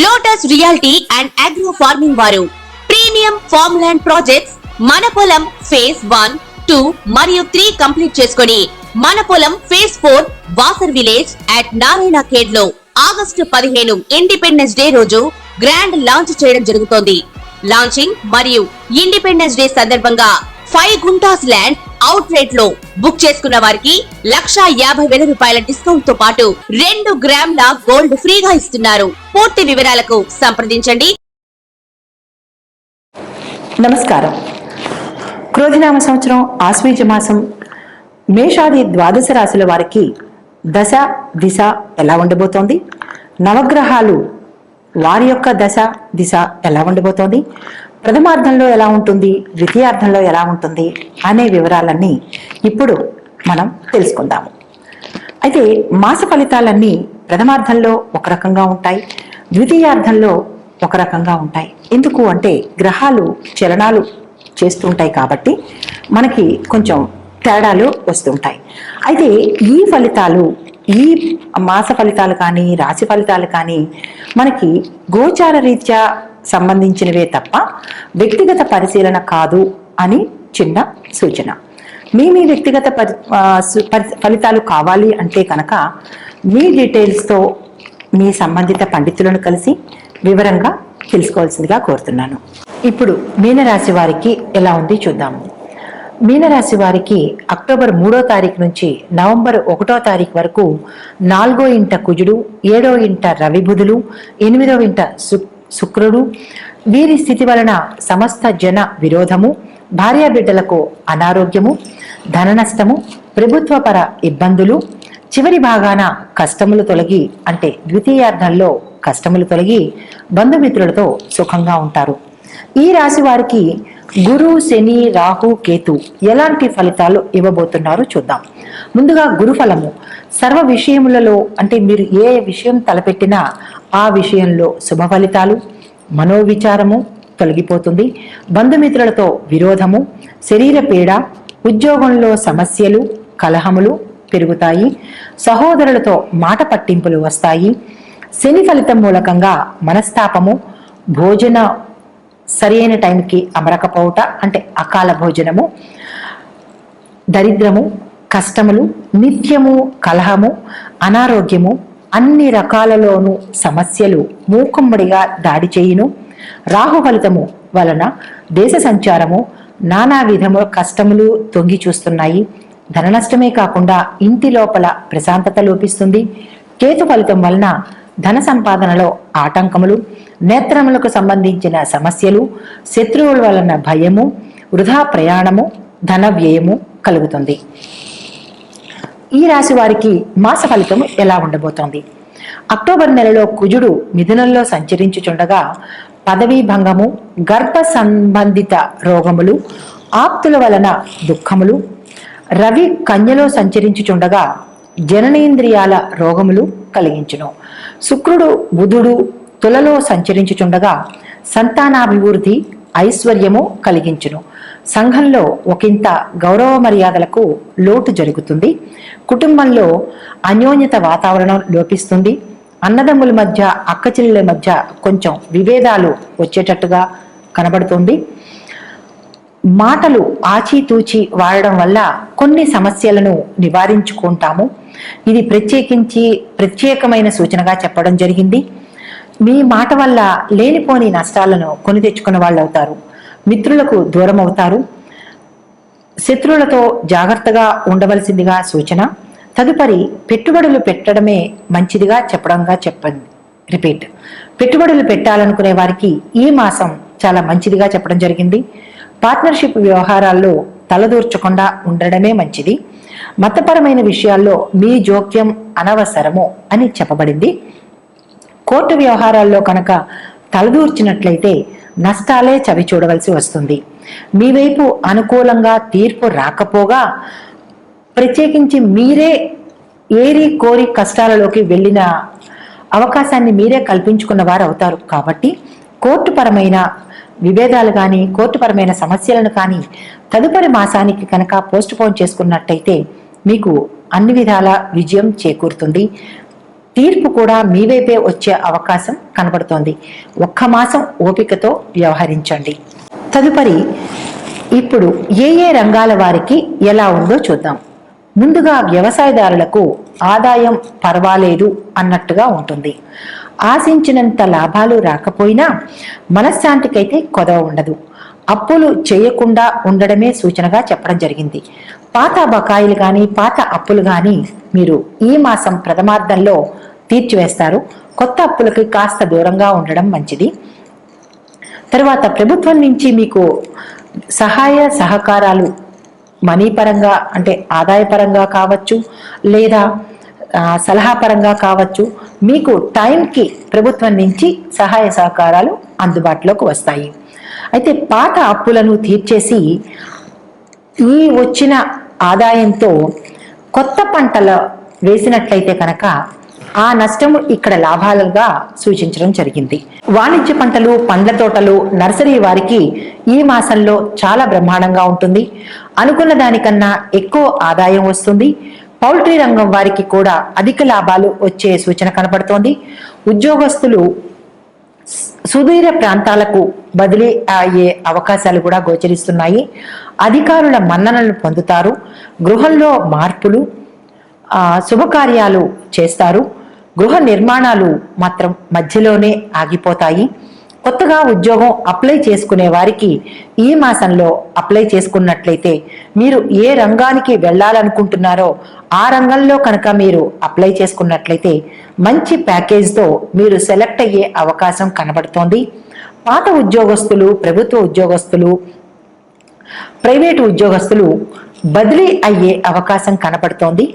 Lotus reality and agro farming వారు premium farm land projects మన పొలం ఫేజ్ 1, 2 మరియు 3 కంప్లీట్ చేసుకుని మన పొలం phase 4 Wasar village at Narayana Khed లో ఆగస్టు 15 ఇండిపెండెన్స్ డే రోజు గ్రాండ్ లాంచ్ చేయడం జరుగుతోంది. లాంచింగ్ మరియు ఇండిపెండెన్స్ డే సందర్భంగా 5 గుంటాస్ ల్యాండ్ అవుట్ రేట్ లో బుక్ చేసుకున్న వారికి 1,50,000 రూపాయల డిస్కౌంట్ తో పాటు 2 గ్రాముల గోల్డ్ ఫ్రీగా ఇస్తున్నారు. పూర్తి వివరాలకు సంప్రదించండి. నమస్కారం. క్రోధినామ సంవత్సరం ఆశ్వీజ మాసం మేషాది ద్వాదశ రాశుల వారికి దశ దిశ ఎలా ఉండబోతోంది, నవగ్రహాలు వారి యొక్క దశ దిశ ఎలా ఉండబోతోంది, ప్రథమార్థంలో ఎలా ఉంటుంది, ద్వితీయార్థంలో ఎలా ఉంటుంది అనే వివరాలన్నీ ఇప్పుడు మనం తెలుసుకుందాము. అయితే మాస ఫలితాలన్నీ ప్రథమార్థంలో ఒక రకంగా ఉంటాయి, ద్వితీయార్థంలో ఒక రకంగా ఉంటాయి. ఎందుకు అంటే గ్రహాలు చలనాలు చేస్తుంటాయి కాబట్టి మనకి కొంచెం తేడాలు వస్తుంటాయి. అయితే ఈ ఫలితాలు, ఈ మాస ఫలితాలు కానీ రాశి ఫలితాలు కానీ మనకి గోచార రీత్యా సంబంధించినవే తప్ప వ్యక్తిగత పరిశీలన కాదు అని చిన్న సూచన. మీ వ్యక్తిగత ఫలితాలు కావాలి అంటే కనుక మీ డీటెయిల్స్తో మీ సంబంధిత పండితులను కలిసి వివరంగా తెలుసుకోవాల్సిందిగా కోరుతున్నాను. ఇప్పుడు మీనరాశి వారికి ఎలా ఉంది చూద్దాము. మీనరాశి వారికి అక్టోబర్ 3వ తారీఖు నుంచి నవంబర్ 1వ తారీఖు వరకు 4వ ఇంట కుజుడు, 7వ ఇంట రవి బుధులు, 8వ ఇంట శుక్రుడు. వీరి స్థితి వలన సమస్త జన విరోధము, భార్యాబిడ్డలకు అనారోగ్యము, ధన నష్టము, ప్రభుత్వపర ఇబ్బందులు, చివరి భాగాన కష్టములు తొలగి అంటే ద్వితీయార్థంలో కష్టములు తొలగి బంధుమిత్రులతో సుఖంగా ఉంటారు. ఈ రాశి వారికి గురు, శని, రాహు, కేతు ఎలాంటి ఫలితాలు ఇవ్వబోతున్నారో చూద్దాం. ముందుగా గురు ఫలము. సర్వ విషయములలో అంటే మీరు ఏ విషయం తలపెట్టినా ఆ విషయంలో శుభ ఫలితాలు, మనోవిచారము తొలగిపోతుంది, బంధుమిత్రులతో విరోధము, శరీర పీడ, ఉద్యోగంలో సమస్యలు, కలహములు పెరుగుతాయి, సహోదరులతో మాట పట్టింపులు వస్తాయి, శని ఫలితం మూలకంగా మనస్తాపము, భోజన సరైన టైంకి అమరకపోవట అంటే అకాల భోజనము, దరిద్రము, కష్టములు, నిత్యము కలహము, అనారోగ్యము, అన్ని రకాలలోనూ సమస్యలు మూకుమ్మడిగా దాడి చేయును. రాహు ఫలితము వలన దేశ సంచారము, నానా విధము కష్టములు తొంగి చూస్తున్నాయి. ధన నష్టమే కాకుండా ఇంటి లోపల ప్రశాంతత లోపిస్తుంది. కేతు ఫలితం వలన ధన సంపాదనలో ఆటంకములు, నేత్రములకు సంబంధించిన సమస్యలు, శత్రువుల వలన భయము, వృధా ప్రయాణము, ధన వ్యయము కలుగుతుంది. ఈ రాశి వారికి మాస ఫలితము ఎలా ఉండబోతోంది? అక్టోబర్ నెలలో కుజుడు మిథునంలో సంచరించుచుండగా పదవీ భంగము, గర్భ సంబంధిత రోగములు, ఆప్తుల వలన దుఃఖములు, రవి కన్యలో సంచరించుచుండగా జననేంద్రియాల రోగములు కలిగించును. శుక్రుడు, బుధుడు తులలో సంచరించుచుండగా సంతానాభివృద్ధి, ఐశ్వర్యము కలిగించును. సంఘంలో ఒకంత గౌరవ మర్యాదలకు లోటు జరుగుతుంది. కుటుంబంలో అన్యోన్యత వాతావరణం లోపిస్తుంది. అన్నదమ్ముల మధ్య, అక్కచెల్లెల మధ్య కొంచెం విభేదాలు వచ్చేటట్టుగా కనబడుతుంది. మాటలు ఆచితూచి వాడడం వల్ల కొన్ని సమస్యలను నివారించుకుంటాము. ఇది ప్రత్యేకమైన సూచనగా చెప్పడం జరిగింది. మీ మాట వల్ల లేనిపోని నష్టాలను కొని తెచ్చుకున్న వాళ్ళు అవుతారు. మిత్రులకు దూరం అవుతారు. శత్రువులతో జాగ్రత్తగా ఉండవలసిందిగా సూచన. తదుపరి పెట్టుబడులు పెట్టడమే మంచిదిగా చెప్పండి. రిపీట్. పెట్టుబడులు పెట్టాలనుకునే వారికి ఈ మాసం చాలా మంచిదిగా చెప్పడం జరిగింది. పార్ట్నర్షిప్ వ్యవహారాల్లో తలదూర్చకుండా ఉండడమే మంచిది. మతపరమైన విషయాల్లో మీ జోక్యం అనవసరము అని చెప్పబడింది. కోర్టు వ్యవహారాల్లో కనుక తలదూర్చినట్లయితే నష్టాలే చవి చూడవలసి వస్తుంది. మీ వైపు అనుకూలంగా తీర్పు రాకపోగా ప్రత్యేకించి మీరే ఏరి కోరి కష్టాలలోకి వెళ్ళిన అవకాశాన్ని మీరే కల్పించుకున్న వారు అవుతారు. కాబట్టి కోర్టుపరమైన విభేదాలు కానీ కోర్టుపరమైన సమస్యలను కానీ తదుపరి మాసానికి కనుక పోస్ట్ పోన్ చేసుకున్నట్టయితే మీకు అన్ని విధాల విజయం చేకూరుతుంది. తీర్పు కూడా మీ వైపే వచ్చే అవకాశం కనబడుతోంది. ఒక్క మాసం ఓపికతో వ్యవహరించండి. తదుపరి ఇప్పుడు ఏ ఏ రంగాల వారికి ఎలా ఉందో చూద్దాం. ముందుగా వ్యవసాయదారులకు ఆదాయం పర్వాలేదు అన్నట్టుగా ఉంటుంది. ఆశించినంత లాభాలు రాకపోయినా మనశ్శాంతికైతే కొదవ ఉండదు. అప్పులు చేయకుండా ఉండడమే సూచనగా చెప్పడం జరిగింది. పాత బకాయిలు కానీ పాత అప్పులు కానీ మీరు ఈ మాసం ప్రథమార్థంలో తీర్చివేస్తారు. కొత్త అప్పులకి కాస్త దూరంగా ఉండడం మంచిది. తర్వాత ప్రభుత్వం నుంచి మీకు సహాయ సహకారాలు మనీ పరంగా అంటే ఆదాయపరంగా కావచ్చు, లేదా సలహాపరంగా కావచ్చు, మీకు టైంకి ప్రభుత్వం నుంచి సహాయ సహకారాలు అందుబాటులోకి వస్తాయి. అయితే పాత అప్పులను తీర్చేసి ఈ వచ్చిన ఆదాయంతో కొత్త పంటలు వేసినట్లయితే కనుక ఆ నష్టము ఇక్కడ లాభాలుగా సూచించడం జరిగింది. వాణిజ్య పంటలు, పండ్ల తోటలు, నర్సరీ వారికి ఈ మాసంలో చాలా బ్రహ్మాండంగా ఉంటుంది. అనుకున్న దానికన్నా ఎక్కువ ఆదాయం వస్తుంది. పౌల్ట్రీ రంగం వారికి కూడా అధిక లాభాలు వచ్చే సూచన కనపడుతోంది. ఉద్యోగస్తులు సుదూర ప్రాంతాలకు బదిలీ అయ్యే అవకాశాలు కూడా గోచరిస్తున్నాయి. అధికారుల మన్ననలు పొందుతారు. గృహంలో మార్పులు, శుభకార్యాలు చేస్తారు. గృహ నిర్మాణాలు మాత్రం మధ్యలోనే ఆగిపోతాయి. కొత్తగా ఉద్యోగం అప్లై చేసుకునే వారికి ఈ మాసంలో అప్లై చేసుకున్నట్లయితే మీరు ఏ రంగానికి వెళ్ళాలనుకుంటున్నారో ఆ రంగంలో కనుక మీరు అప్లై చేసుకున్నట్లయితే మంచి ప్యాకేజ్తో మీరు సెలెక్ట్ అయ్యే అవకాశం కనబడుతోంది. పాత ఉద్యోగస్తులు, ప్రభుత్వ ఉద్యోగస్తులు, ప్రైవేటు ఉద్యోగస్తులు బదిలీ అయ్యే అవకాశం కనపడుతోంది.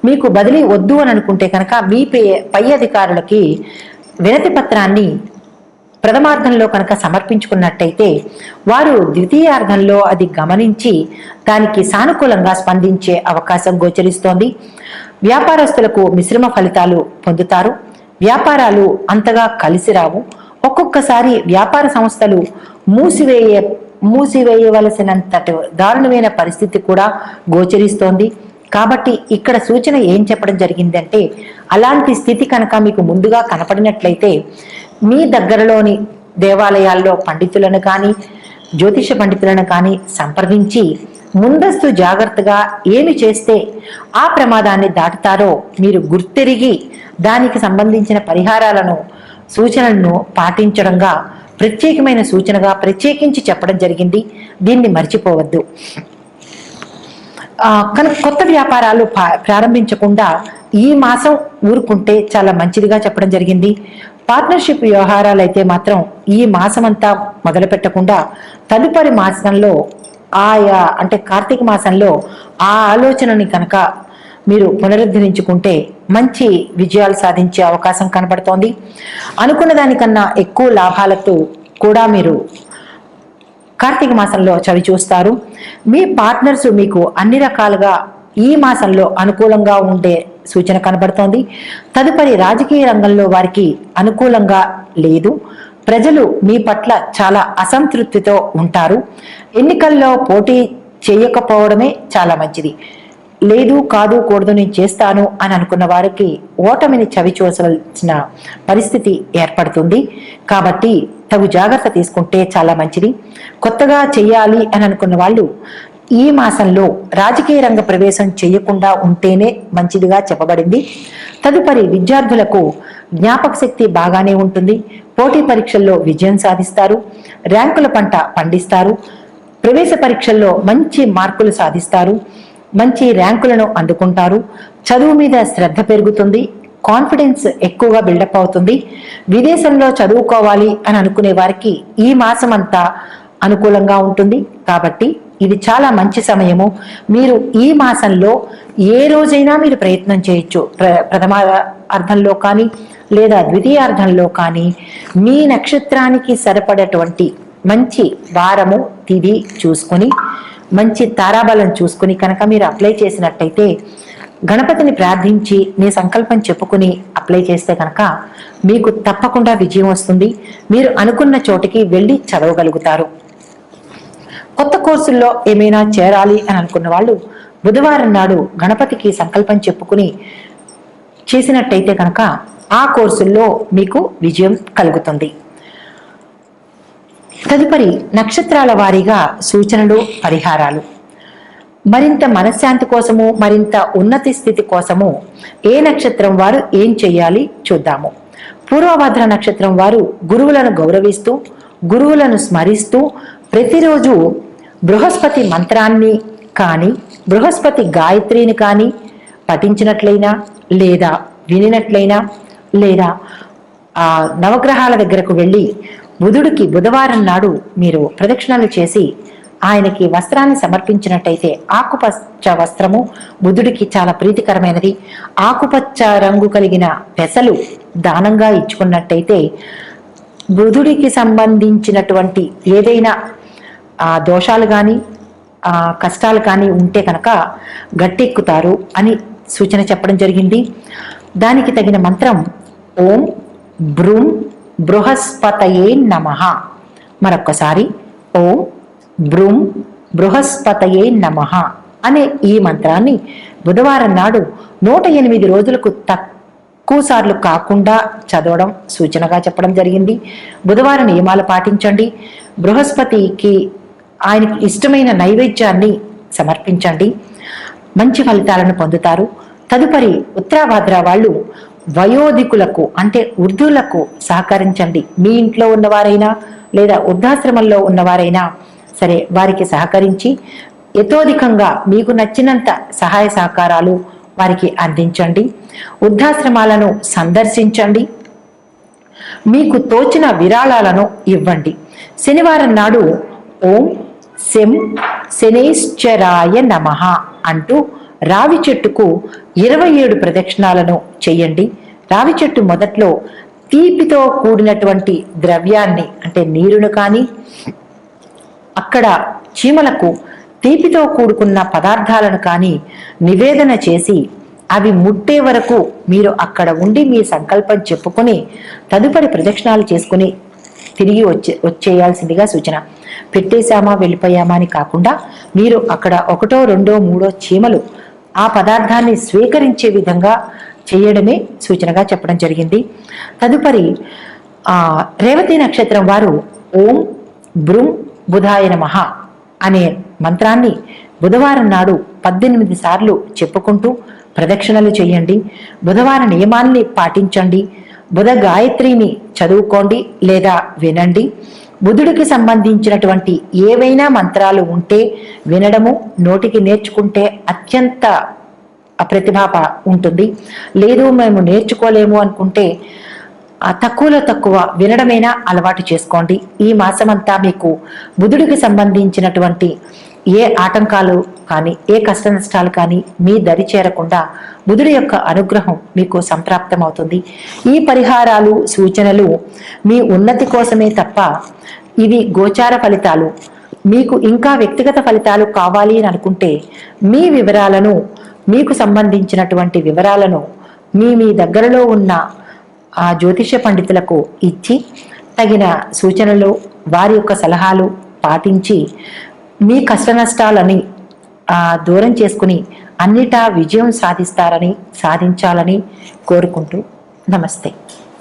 మీకు బదిలీ వద్దు అని అనుకుంటే కనుక మీ పై అధికారులకి వినతి పత్రాన్ని ప్రథమార్థంలో కనుక సమర్పించుకున్నట్టయితే వారు ద్వితీయార్థంలో అది గమనించి దానికి సానుకూలంగా స్పందించే అవకాశం గోచరిస్తోంది. వ్యాపారస్తులకు మిశ్రమ ఫలితాలు పొందుతారు. వ్యాపారాలు అంతగా కలిసి రావు. ఒక్కొక్కసారి వ్యాపార సంస్థలు మూసివేయవలసినంతటి దారుణమైన పరిస్థితి కూడా గోచరిస్తోంది. కాబట్టి ఇక్కడ సూచన ఏం చెప్పడం జరిగిందంటే, అలాంటి స్థితి కనుక మీకు ముందుగా కనపడినట్లయితే మీ దగ్గరలోని దేవాలయాల్లో పండితులను కానీ జ్యోతిష పండితులను కానీ సంప్రదించి ముందస్తు జాగ్రత్తగా ఏమి చేస్తే ఆ ప్రమాదాన్ని దాటుతారో మీరు గుర్తెరిగి దానికి సంబంధించిన పరిహారాలను, సూచనలను పాటించడంగా ప్రత్యేకమైన సూచనగా ప్రత్యేకించి చెప్పడం జరిగింది. దీన్ని మర్చిపోవద్దు. కనుక కొత్త వ్యాపారాలు ప్రారంభించకుండా ఈ మాసం ఊరుకుంటే చాలా మంచిదిగా చెప్పడం జరిగింది. పార్ట్నర్షిప్ వ్యవహారాలు అయితే మాత్రం ఈ మాసం అంతా మొదలు పెట్టకుండా తదుపరి మాసంలో అంటే కార్తీక మాసంలో ఆ ఆలోచనని కనుక మీరు పునరుద్ధరించుకుంటే మంచి విజయాలు సాధించే అవకాశం కనబడుతోంది. అనుకున్న దానికన్నా ఎక్కువ లాభాలతో కూడా మీరు కార్తీక మాసంలో చవి చూస్తారు. మీ పార్ట్నర్స్ మీకు అన్ని రకాలుగా ఈ మాసంలో అనుకూలంగా ఉండే సూచన కనబడుతోంది. తదుపరి రాజకీయ రంగంలో వారికి అనుకూలంగా లేదు. ప్రజలు మీ పట్ల చాలా అసంతృప్తితో ఉంటారు. ఎన్నికల్లో పోటీ చేయకపోవడమే చాలా మంచిది. లేదు, కాదు, కూడదు, నేను చేస్తాను అని అనుకున్న వారికి ఓటమిని చవి చూసవలసిన పరిస్థితి ఏర్పడుతుంది. కాబట్టి తగు జాగ్రత్త తీసుకుంటే చాలా మంచిది. కొత్తగా చెయ్యాలి అని అనుకున్న వాళ్ళు ఈ మాసంలో రాజకీయ రంగ ప్రవేశం చేయకుండా ఉంటేనే మంచిదిగా చెప్పబడింది. తదుపరి విద్యార్థులకు జ్ఞాపక శక్తి బాగానే ఉంటుంది. పోటీ పరీక్షల్లో విజయం సాధిస్తారు. ర్యాంకుల పంట పండిస్తారు. ప్రవేశ పరీక్షల్లో మంచి మార్కులు సాధిస్తారు. మంచి ర్యాంకులను అందుకుంటారు. చదువు మీద శ్రద్ధ పెరుగుతుంది. కాన్ఫిడెన్స్ ఎక్కువగా బిల్డప్ అవుతుంది. విదేశంలో చదువుకోవాలి అని అనుకునే వారికి ఈ మాసం అంతా అనుకూలంగా ఉంటుంది. కాబట్టి ఇది చాలా మంచి సమయము. మీరు ఈ మాసంలో ఏ రోజైనా మీరు ప్రయత్నం చేయొచ్చు. ప్రథమ అర్థంలో కానీ లేదా ద్వితీయార్థంలో కానీ మీ నక్షత్రానికి సరిపడేటువంటి మంచి వారము, తిథి చూసుకొని మంచి తారాబలం చూసుకుని కనుక మీరు అప్లై చేసినట్టయితే, గణపతిని ప్రార్థించి మీ సంకల్పం చెప్పుకుని అప్లై చేస్తే కనుక మీకు తప్పకుండా విజయం వస్తుంది. మీరు అనుకున్న చోటికి వెళ్ళి చదవగలుగుతారు. కొత్త కోర్సుల్లో ఏమైనా చేరాలి అని అనుకున్న వాళ్ళు బుధవారం నాడు గణపతికి సంకల్పం చెప్పుకుని చేసినట్టయితే కనుక ఆ కోర్సుల్లో మీకు విజయం కలుగుతుంది. తదుపరి నక్షత్రాల వారీగా సూచనలు, పరిహారాలు. మరింత మనశ్శాంతి కోసము, మరింత ఉన్నతి స్థితి కోసము ఏ నక్షత్రం వారు ఏం చేయాలి చూద్దాము. పూర్వభద్ర నక్షత్రం వారు గురువులను గౌరవిస్తూ, గురువులను స్మరిస్తూ ప్రతిరోజు బృహస్పతి మంత్రాన్ని కానీ, బృహస్పతి గాయత్రిని కానీ పఠించినట్లయినా, లేదా వినినట్లయినా, లేదా నవగ్రహాల దగ్గరకు వెళ్ళి బుధుడికి బుధవారం నాడు మీరు ప్రదక్షిణలు చేసి ఆయనకి వస్త్రాన్ని సమర్పించినట్టయితే, ఆకుపచ్చ వస్త్రము బుధుడికి చాలా ప్రీతికరమైనది. ఆకుపచ్చ రంగు కలిగిన పెసలు దానంగా ఇచ్చుకున్నట్టయితే బుధుడికి సంబంధించినటువంటి ఏదైనా దోషాలు కానీ కష్టాలు కానీ ఉంటే కనుక గట్టెక్కుతారు అని సూచన చెప్పడం జరిగింది. దానికి తగిన మంత్రం ఓం బ్రూం బృహస్పతయే నమః. మరొక్కసారి ఓం బ్రూం బృహస్పతయే నమః అనే ఈ మంత్రాన్ని బుధవారం నాడు 108 రోజులకు తక్కువ సార్లు కాకుండా చదవడం సూచనగా చెప్పడం జరిగింది. బుధవారం నియమాలు పాటించండి. బృహస్పతికి ఆయనకి ఇష్టమైన నైవేద్యాన్ని సమర్పించండి. మంచి ఫలితాలను పొందుతారు. తదుపరి ఉత్తరాభాద్ర వాళ్ళు వయోధికులకు అంటే వృద్ధులకు సహకరించండి. మీ ఇంట్లో ఉన్నవారైనా లేదా వృద్ధాశ్రమంలో ఉన్నవారైనా సరే వారికి సహకరించి యథోధికంగా మీకు నచ్చినంత సహాయ సహకారాలు వారికి అందించండి. వృద్ధాశ్రమాలను సందర్శించండి. మీకు తోచిన విరాళాలను ఇవ్వండి. శనివారం నాడు ఓం శం శనేశ్వరాయ నమః అంటూ రావి చెట్టుకు 27 ప్రదక్షిణాలను చెయ్యండి. రావి చెట్టు మొదట్లో తీపితో కూడినటువంటి ద్రవ్యాన్ని అంటే నీరును కానీ, అక్కడ చీమలకు తీపితో కూడుకున్న పదార్థాలను కానీ నివేదన చేసి అవి ముట్టే వరకు మీరు అక్కడ ఉండి మీ సంకల్పం చెప్పుకొని తదుపరి ప్రదక్షిణాలు చేసుకుని తిరిగి వచ్చేయాల్సిందిగా సూచన. పెట్టేశామా వెళ్ళిపోయామా అని కాకుండా మీరు అక్కడ 1, 2, 3 చీమలు ఆ పదార్థాన్ని స్వీకరించే విధంగా చేయడమే సూచనగా చెప్పడం జరిగింది. తదుపరి రేవతి నక్షత్రం వారు ఓం బ్రూం బుధాయ నమః అనే మంత్రాన్ని బుధవారం నాడు 18 సార్లు చెప్పుకుంటూ ప్రదక్షిణలు చేయండి. బుధవార నియమాన్ని పాటించండి. బుధ గాయత్రిని చదువుకోండి లేదా వినండి. బుధుడికి సంబంధించినటువంటి ఏవైనా మంత్రాలు ఉంటే వినడము, నోటికి నేర్చుకుంటే అత్యంత ప్రతిభ ఉంటుంది. లేదు మేము నేర్చుకోలేము అనుకుంటే తక్కువలో తక్కువ వినడమైనా అలవాటు చేసుకోండి. ఈ మాసమంతా మీకు బుధుడికి సంబంధించినటువంటి ఏ ఆటంకాలు కానీ, ఏ కష్ట నష్టాలు కానీ మీ దరి చేరకుండా బుధుడి యొక్క అనుగ్రహం మీకు సంప్రాప్తం అవుతుంది. ఈ పరిహారాలు, సూచనలు మీ ఉన్నతి కోసమే తప్ప ఇవి గోచార ఫలితాలు. మీకు ఇంకా వ్యక్తిగత ఫలితాలు కావాలి అని అనుకుంటే మీ వివరాలను, మీకు సంబంధించినటువంటి వివరాలను మీ దగ్గరలో ఉన్న ఆ జ్యోతిష పండితులకు ఇచ్చి తగిన సూచనలు, వారి యొక్క సలహాలు పాటించి మీ కష్ట నష్టాలని దూరం చేసుకుని అన్నిటా విజయం సాధించాలని కోరుకుంటూ నమస్తే.